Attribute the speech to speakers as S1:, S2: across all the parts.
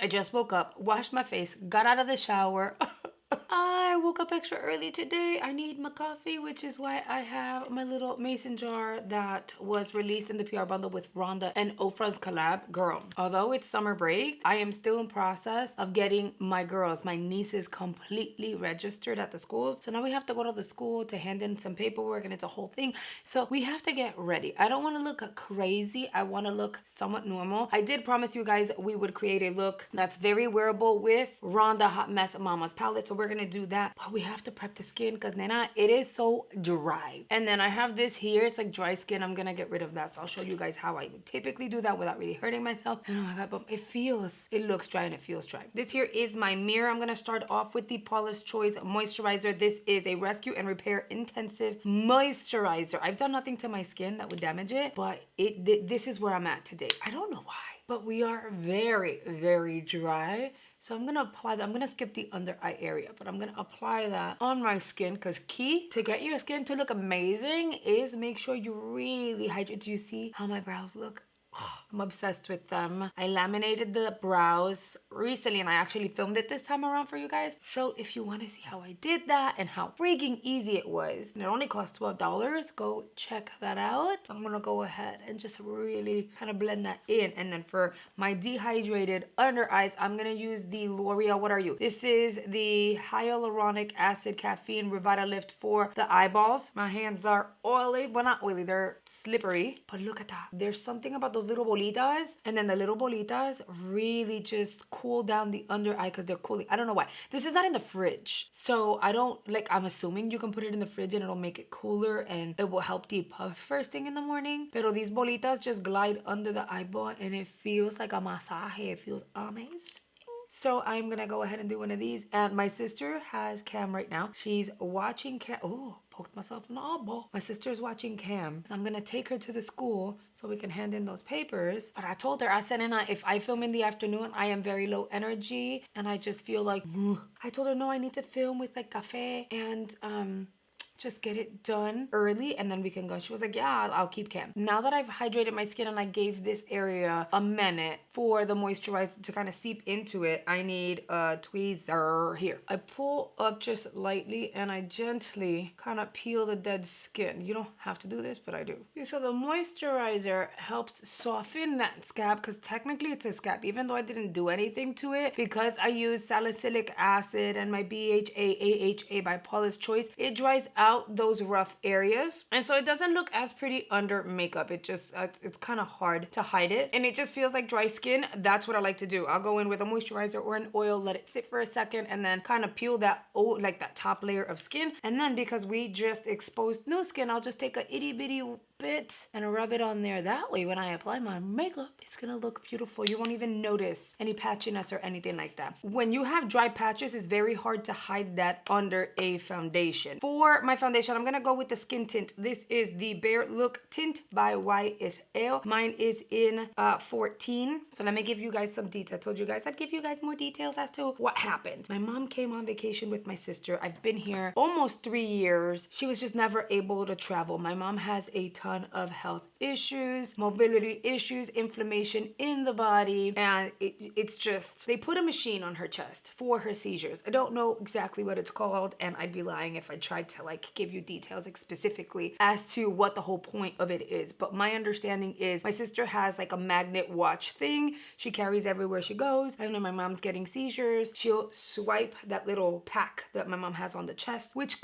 S1: I just woke up, washed my face, got out of the shower. I woke up extra early today. I need my coffee, which is why I have my little mason jar that was released in the PR bundle with Rhonda and Ofra's collab. Girl, although it's summer break, I am still in process of getting my girls, my nieces, completely registered at the school. So now we have to go to the school to hand in some paperwork, and it's a whole thing. So we have to get ready. I don't want to look crazy. I want to look somewhat normal. I did promise you guys we would create a look that's very wearable with Rhonda Hot Mess Mama's palette. So we're gonna do that, but we have to prep the skin because nena, it is so dry. And then I have this here, it's like dry skin. I'm gonna get rid of that, so I'll show you guys how I would typically do that without really hurting myself. Oh my god, but it looks dry and it feels dry. This here is my mirror. I'm gonna start off with the Paula's Choice moisturizer. This is a rescue and repair intensive moisturizer. I've done nothing to my skin that would damage it, but this is where I'm at today. I don't know why, but we are very, very dry. So I'm gonna apply that. I'm gonna skip the under eye area, but I'm gonna apply that on my skin because key to get your skin to look amazing is make sure you really hydrate. Do you see how my brows look? I'm obsessed with them. I laminated the brows recently and I actually filmed it this time around for you guys. So if you want to see how I did that and how freaking easy it was, and it only cost $12, go check that out. I'm gonna go ahead and just really kind of blend that in. And then for my dehydrated under eyes, I'm gonna use the L'Oreal, what are you? This is the hyaluronic acid caffeine Revitalift for the eyeballs. My hands are oily, well not oily, they're slippery, but look at that. There's something about those little bolitas, and then the little bolitas really just cool down the under eye because they're cooling. I don't know why. This is not in the fridge, so I don't, like, I'm assuming you can put it in the fridge and it'll make it cooler and it will help depuff first thing in the morning. Pero these bolitas just glide under the eyeball and it feels like a massage. It feels amazing. So I'm gonna go ahead and do one of these. And my sister has Cam right now. She's watching Cam. Oh, poked myself in the eyeball. My sister's watching Cam. So I'm gonna take her to the school so we can hand in those papers. But I told her, I said, Nena, if I film in the afternoon, I am very low energy and I just feel like, I told her, no, I need to film with like cafe and just get it done early and then we can go. She was like, yeah, I'll keep Cam. Now that I've hydrated my skin and I gave this area a minute for the moisturizer to kind of seep into it, I need a tweezer here. I pull up just lightly and I gently kind of peel the dead skin. You don't have to do this, but I do. So the moisturizer helps soften that scab because technically it's a scab, even though I didn't do anything to it. Because I use salicylic acid and my BHA, AHA by Paula's Choice, it dries out those rough areas, and so it doesn't look as pretty under makeup. It just it's kind of hard to hide it, and it just feels like dry skin. That's what I like to do. I'll go in with a moisturizer or an oil, let it sit for a second, and then kind of peel that like that top layer of skin. And then because we just exposed new skin, I'll just take a itty bitty bit and rub it on there. That way when I apply my makeup, it's gonna look beautiful. You won't even notice any patchiness or anything like that. When you have dry patches, it's very hard to hide that under a foundation. For my foundation, I'm gonna go with the skin tint. This is the Bare Look Tint by YSL. Mine is in 14. So let me give you guys some details. I told you guys I'd give you guys more details as to what happened. My mom came on vacation with my sister. I've been here almost 3 years. She was just never able to travel. My mom has a ton of health issues, mobility issues, inflammation in the body, and it's just, they put a machine on her chest for her seizures. I don't know exactly what it's called, and I'd be lying if I tried to like give you details specifically as to what the whole point of it is. But my understanding is my sister has like a magnet watch thing she carries everywhere she goes. I know my mom's getting seizures. She'll swipe that little pack that my mom has on the chest, which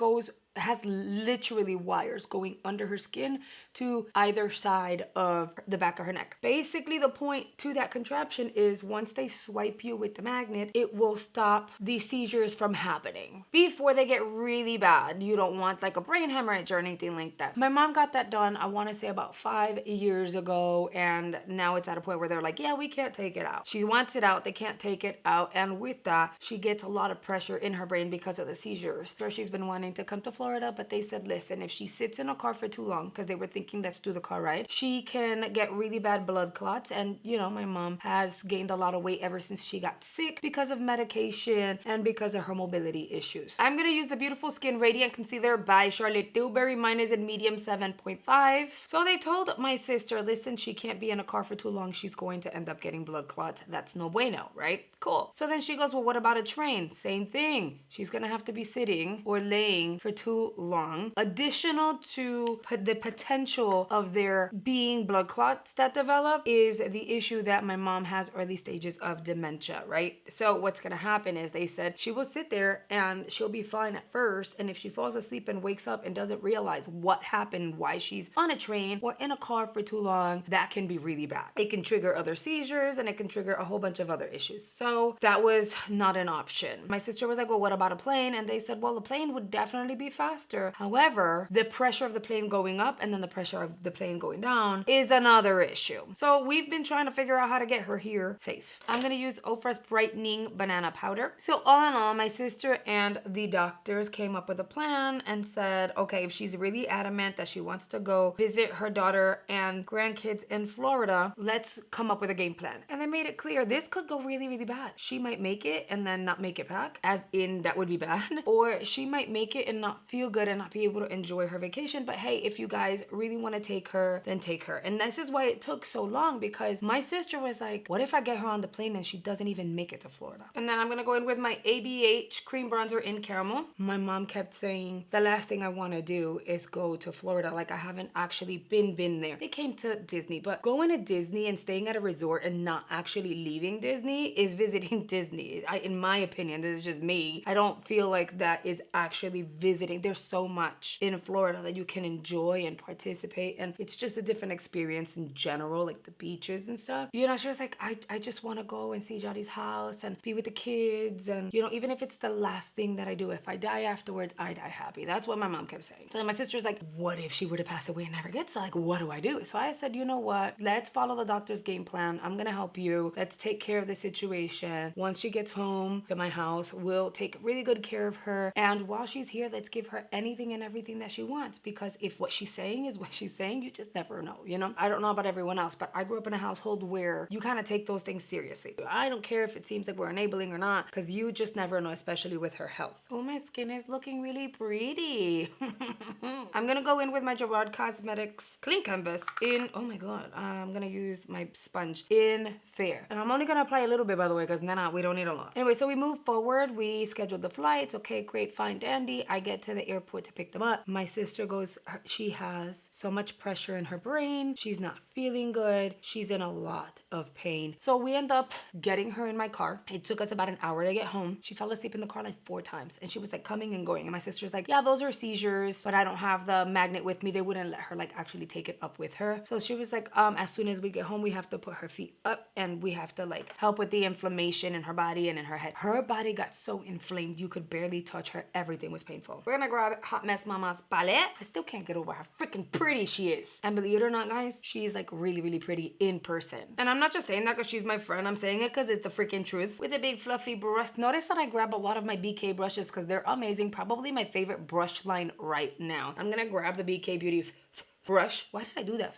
S1: has literally wires going under her skin to either side of the back of her neck. Basically, the point to that contraption is once they swipe you with the magnet, it will stop the seizures from happening before they get really bad. You don't want like a brain hemorrhage or anything like that. My mom got that done, I want to say about 5 years ago, and now it's at a point where they're like, yeah, we can't take it out. She wants it out, they can't take it out, and with that, she gets a lot of pressure in her brain because of the seizures. So she's been wanting to come to Florida Florida, but they said, listen, if she sits in a car for too long, because they were thinking let's do the car ride, she can get really bad blood clots. And you know, my mom has gained a lot of weight ever since she got sick because of medication and because of her mobility issues. I'm gonna use the Beautiful Skin Radiant Concealer by Charlotte Tilbury. Mine is in medium 7.5. So they told my sister, listen, she can't be in a car for too long. She's going to end up getting blood clots. That's no bueno, right? Cool. So then she goes, well, what about a train? Same thing. She's gonna have to be sitting or laying for too long. Additional to the potential of there being blood clots that develop is the issue that my mom has early stages of dementia, right? So what's gonna happen is they said she will sit there and she'll be fine at first, and if she falls asleep and wakes up and doesn't realize what happened, why she's on a train or in a car for too long, that can be really bad. It can trigger other seizures and it can trigger a whole bunch of other issues. So that was not an option. My sister was like, well, what about a plane? And they said, well, a plane would definitely be faster. However, the pressure of the plane going up and then the pressure of the plane going down is another issue. So we've been trying to figure out how to get her here safe. I'm gonna use Ofra's Brightening Banana Powder. So all in all, my sister and the doctors came up with a plan and said, okay, if she's really adamant that she wants to go visit her daughter and grandkids in Florida, let's come up with a game plan. And they made it clear this could go really, really bad. She might make it and then not make it back, as in that would be bad. Or she might make it and not feel good and not be able to enjoy her vacation. But hey, if you guys really want to take her, then take her. And this is why it took so long, because my sister was like, what if I get her on the plane and she doesn't even make it to Florida? And then I'm gonna go in with my ABH cream bronzer in caramel. My mom kept saying, the last thing I want to do is go to Florida. Like, I haven't actually been there. They came to Disney, but going to Disney and staying at a resort and not actually leaving Disney is visiting Disney. In my opinion, this is just me. I don't feel like that is actually visiting. There's so much in Florida that you can enjoy and participate, and it's just a different experience in general, like the beaches and stuff. You know, she was like, I just want to go and see Yari's house and be with the kids, and you know, even if it's the last thing that I do, if I die afterwards, I die happy. That's what my mom kept saying. So my sister's like, what if she were to pass away and never gets to, like, what do I do? So I said, you know what? Let's follow the doctor's game plan. I'm gonna help you. Let's take care of the situation. Once she gets home to my house, we'll take really good care of her. And while she's here, let's give her anything and everything that she wants. Because if what she's saying is what she's saying, you just never know, you know? I don't know about everyone else, but I grew up in a household where you kind of take those things seriously. I don't care if it seems like we're enabling or not, because you just never know, especially with her health. Oh, my skin is looking really pretty. I'm gonna go in with my Gerard Cosmetics Clean Canvas in, oh my god, I'm gonna use my sponge in Fair. And I'm only gonna apply a little bit, by the way, because we don't need a lot. Anyway, so we move forward. We scheduled the flights. Okay, great, fine, dandy. I get to the airport to pick them up. My sister goes, she has so much pressure in her brain. She's not feeling good. She's in a lot of pain. So we end up getting her in my car. It took us about an hour to get home. She fell asleep in the car like 4 times, and she was like coming and going. And my sister's like, yeah, those are seizures, but I don't have the magnet with me. They wouldn't let her like actually take it up with her. So she was like, as soon as we get home, we have to put her feet up and we have to like help with the inflammation in her body and in her head. Her body got so inflamed you could barely touch her. Everything was painful. We're gonna grab Hot Mess Mama's palette. I still can't get over how freaking pretty she is. And believe it or not, guys, she's like really, really pretty in person. And I'm not just saying that because she's my friend. I'm saying it because it's the freaking truth. With a big fluffy brush. Notice that I grab a lot of my BK brushes because they're amazing. Probably my favorite brush line right now. I'm gonna grab the BK Beauty brush. Why did I do that?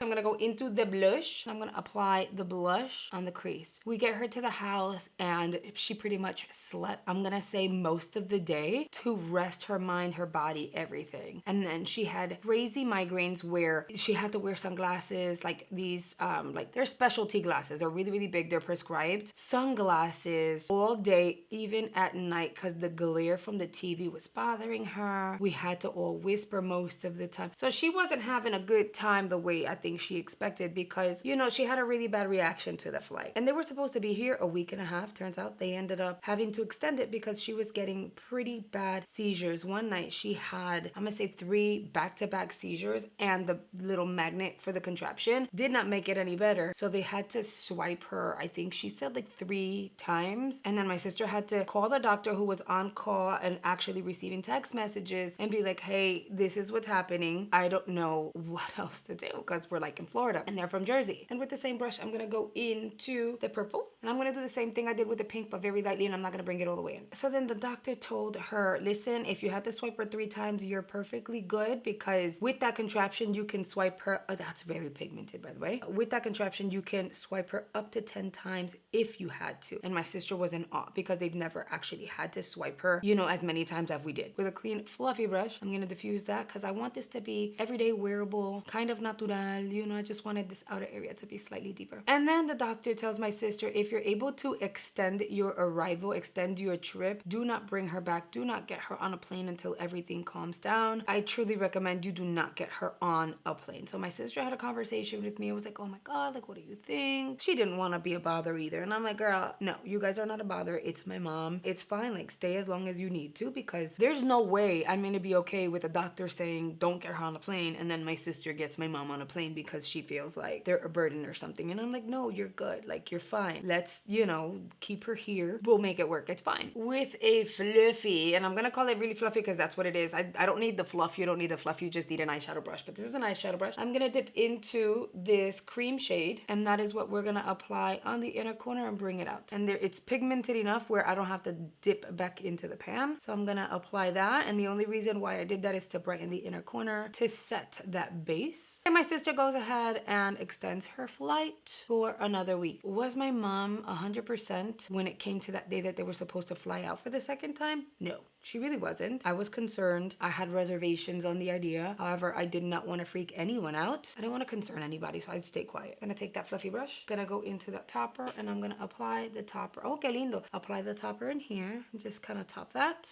S1: I'm gonna go into the blush. I'm gonna apply the blush on the crease. We get her to the house and she pretty much slept, I'm gonna say, most of the day to rest her mind, her body, everything. And then she had crazy migraines where she had to wear sunglasses, like these, like they're specialty glasses. They're really, really big. They're prescribed. Sunglasses all day, even at night, because the glare from the TV was bothering her. We had to all whisper most of the time. So she wasn't having a good time the way I think she expected, because you know she had a really bad reaction to the flight, and they were supposed to be here a week and a half. Turns out they ended up having to extend it because she was getting pretty bad seizures. One night she had, I'm gonna say, 3 back-to-back seizures, and the little magnet for the contraption did not make it any better, so they had to swipe her, I think she said, like 3 times. And then my sister had to call the doctor, who was on call and actually receiving text messages, and be like, hey, this is what's happening. I don't know what else to do because we're like in Florida and they're from Jersey. And with the same brush, I'm gonna go into the purple. And I'm going to do the same thing I did with the pink, but very lightly, and I'm not going to bring it all the way in. So then the doctor told her, listen, if you had to swipe her 3 times, you're perfectly good, because with that contraption, you can swipe her. Oh, that's very pigmented, by the way. With that contraption, you can swipe her up to 10 times if you had to. And my sister was in awe because they've never actually had to swipe her, you know, as many times as we did. With a clean, fluffy brush, I'm going to diffuse that because I want this to be everyday wearable, kind of natural, you know, I just wanted this outer area to be slightly deeper. And then the doctor tells my sister, if you're able to extend your arrival, extend your trip, do not bring her back. Do not get her on a plane until everything calms down. I truly recommend you do not get her on a plane. So my sister had a conversation with me. I was like, oh my God, like, what do you think? She didn't want to be a bother either. And I'm like, girl, no, you guys are not a bother. It's my mom. It's fine. Like, stay as long as you need to, because there's no way I'm going to be okay with a doctor saying, don't get her on a plane. And then my sister gets my mom on a plane because she feels like they're a burden or something. And I'm like, no, you're good. Like, you're fine. Let's, you know, keep her here. We'll make it work. It's fine. With a fluffy, and I'm going to call it really fluffy because that's what it is. I don't need the fluff. You don't need the fluff. You just need an eyeshadow brush. But this is an eyeshadow brush. I'm going to dip into this cream shade, and that is what we're going to apply on the inner corner and bring it out. And there, it's pigmented enough where I don't have to dip back into the pan. So I'm going to apply that. And the only reason why I did that is to brighten the inner corner to set that base. And my sister goes ahead and extends her flight for another week. Was my mom 100% when it came to that day that they were supposed to fly out for the second time? No. She really wasn't. I was concerned. I had reservations on the idea. However, I did not want to freak anyone out. I didn't want to concern anybody, so I'd stay quiet. I'm gonna take that fluffy brush. Gonna go into that topper, and I'm gonna apply the topper. Oh, que lindo. Apply the topper in here. Just kind of top that.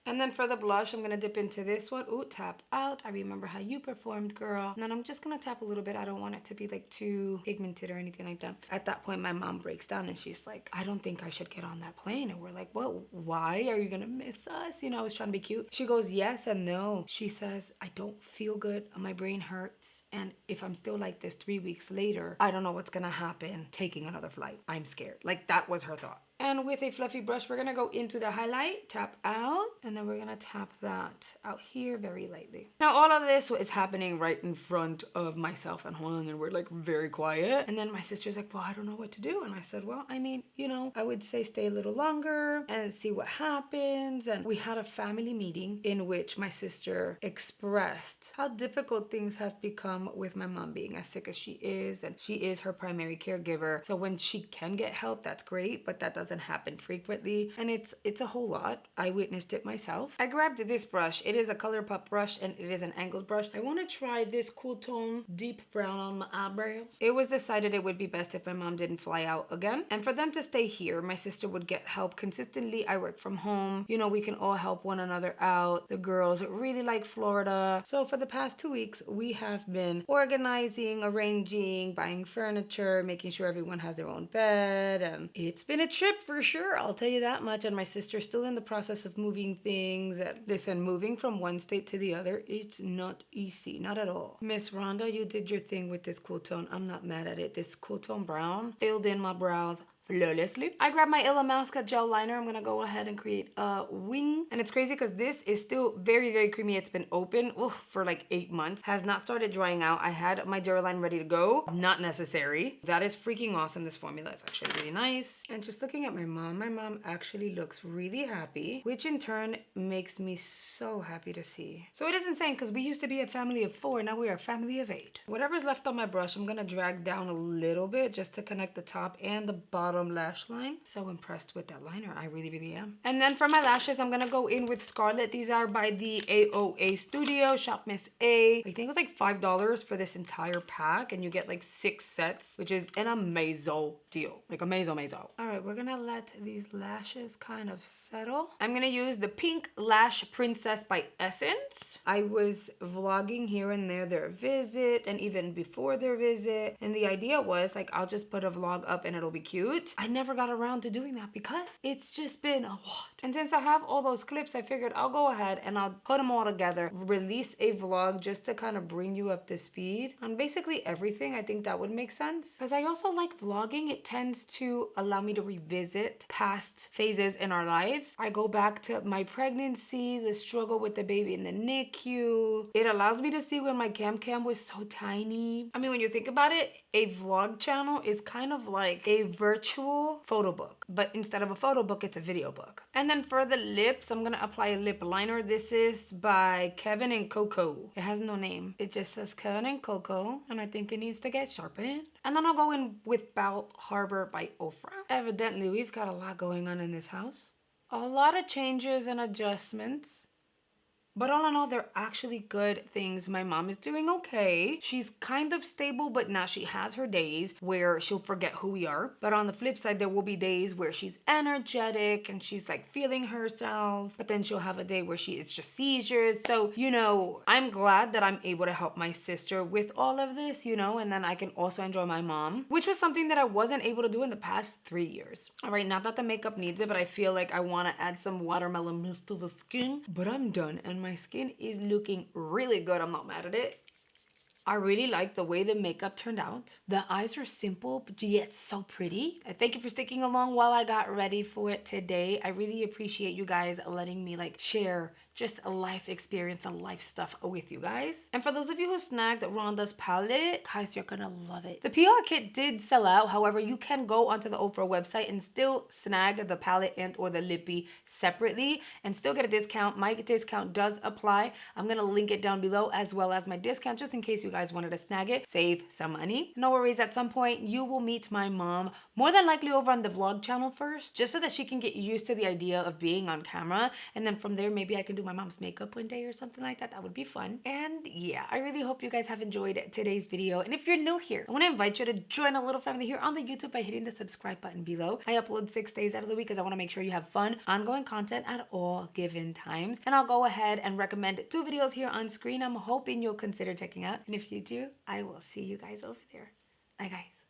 S1: And then for the blush, I'm going to dip into this one. Ooh, tap out. I remember how you performed, girl. And then I'm just going to tap a little bit. I don't want it to be like too pigmented or anything like that. At that point, my mom breaks down and she's like, I don't think I should get on that plane. And we're like, well, why? Are you going to miss us? You know, I was trying to be cute. She goes, yes and no. She says, I don't feel good. My brain hurts. And if I'm still like this 3 weeks later, I don't know what's going to happen taking another flight. I'm scared. Like, that was her thought. And with a fluffy brush, we're going to go into the highlight, tap out, and then we're going to tap that out here very lightly. Now, all of this is happening right in front of myself and Juan, and we're like very quiet. And then my sister's like, well, I don't know what to do. And I said, well, I mean, you know, I would say stay a little longer and see what happens. And we had a family meeting in which my sister expressed how difficult things have become with my mom being as sick as she is. And she is her primary caregiver. So when she can get help, that's great, but that doesn't happen frequently, and it's a whole lot. I witnessed it myself. I grabbed this brush. It is a ColourPop brush, and it is an angled brush. I want to try this cool tone deep brown on my eyebrows. It was decided it would be best if my mom didn't fly out again, and for them to stay here. My sister would get help consistently. I work from home. You know, we can all help one another out. The girls really like Florida. So for the past 2 weeks, we have been organizing, arranging, buying furniture, making sure everyone has their own bed, and it's been a trip for sure, I'll tell you that much. And my sister's still in the process of moving things. And listen, moving from one state to the other, it's not easy, not at all. Miss Rhonda, you did your thing with this cool tone. I'm not mad at it. This cool tone brown filled in my brows flawlessly. I grabbed my Illamasqua gel liner. I'm gonna go ahead and create a wing. And it's crazy because this is still very, very creamy. It's been open for like 8 months. Has not started drying out. I had my Duraline ready to go. Not necessary. That is freaking awesome. This formula is actually really nice. And just looking at my mom actually looks really happy, which in turn makes me so happy to see. So it is insane because we used to be a family of 4. Now we are a family of 8. Whatever's left on my brush, I'm gonna drag down a little bit just to connect the top and the bottom lash line. So impressed with that liner. I really, really am. And then for my lashes, I'm gonna go in with Scarlet. These are by the AOA Studio, Shop Miss A. I think it was like $5 for this entire pack, and you get like 6 sets, which is an amazing deal. Like amazing. All right, we're gonna let these lashes kind of settle. I'm gonna use the Pink Lash Princess by Essence. I was vlogging here and there their visit and even before their visit, and the idea was like, I'll just put a vlog up and it'll be cute. I never got around to doing that because it's just been a lot. And since I have all those clips, I figured I'll go ahead and I'll put them all together, release a vlog just to kind of bring you up to speed on basically everything. I think that would make sense because I also like vlogging. It tends to allow me to revisit past phases in our lives. I go back to my pregnancy, the struggle with the baby in the NICU. It allows me to see when my cam was so tiny. I mean, when you think about it, a vlog channel is kind of like a virtual actual photo book, but instead of a photo book, it's a video book. And then for the lips, I'm gonna apply a lip liner. This is by Kevin and Coco. It has no name. It just says Kevin and Coco, and I think it needs to get sharpened. And then I'll go in with Bal Harbor by Ofra. Evidently, we've got a lot going on in this house. A lot of changes and adjustments. But all in all, they're actually good things. My mom is doing okay. She's kind of stable, but now she has her days where she'll forget who we are. But on the flip side, there will be days where she's energetic and she's like feeling herself. But then she'll have a day where it's just seizures. So, you know, I'm glad that I'm able to help my sister with all of this, you know, and then I can also enjoy my mom, which was something that I wasn't able to do in the past 3 years. All right, not that the makeup needs it, but I feel like I want to add some watermelon mist to the skin. But I'm done, and my skin is looking really good. I'm not mad at it. I really like the way the makeup turned out. The eyes are simple, but yet so pretty. I thank you for sticking along while I got ready for it today. I really appreciate you guys letting me like share just a life experience and life stuff with you guys. And for those of you who snagged Rhonda's palette, guys, you're gonna love it. The PR kit did sell out. However, you can go onto the Ofra website and still snag the palette and or the lippy separately and still get a discount. My discount does apply. I'm gonna link it down below as well as my discount just in case you guys wanted to snag it, save some money. No worries, at some point you will meet my mom, more than likely over on the vlog channel first, just so that she can get used to the idea of being on camera. And then from there, maybe I can do my mom's makeup one day or something like that. That would be fun. And yeah, I really hope you guys have enjoyed today's video. And if you're new here, I want to invite you to join a little family here on the YouTube by hitting the subscribe button below. I upload 6 days out of the week because I want to make sure you have fun, ongoing content at all given times. And I'll go ahead and recommend 2 videos here on screen I'm hoping you'll consider checking out. And if you do, I will see you guys over there. Bye guys.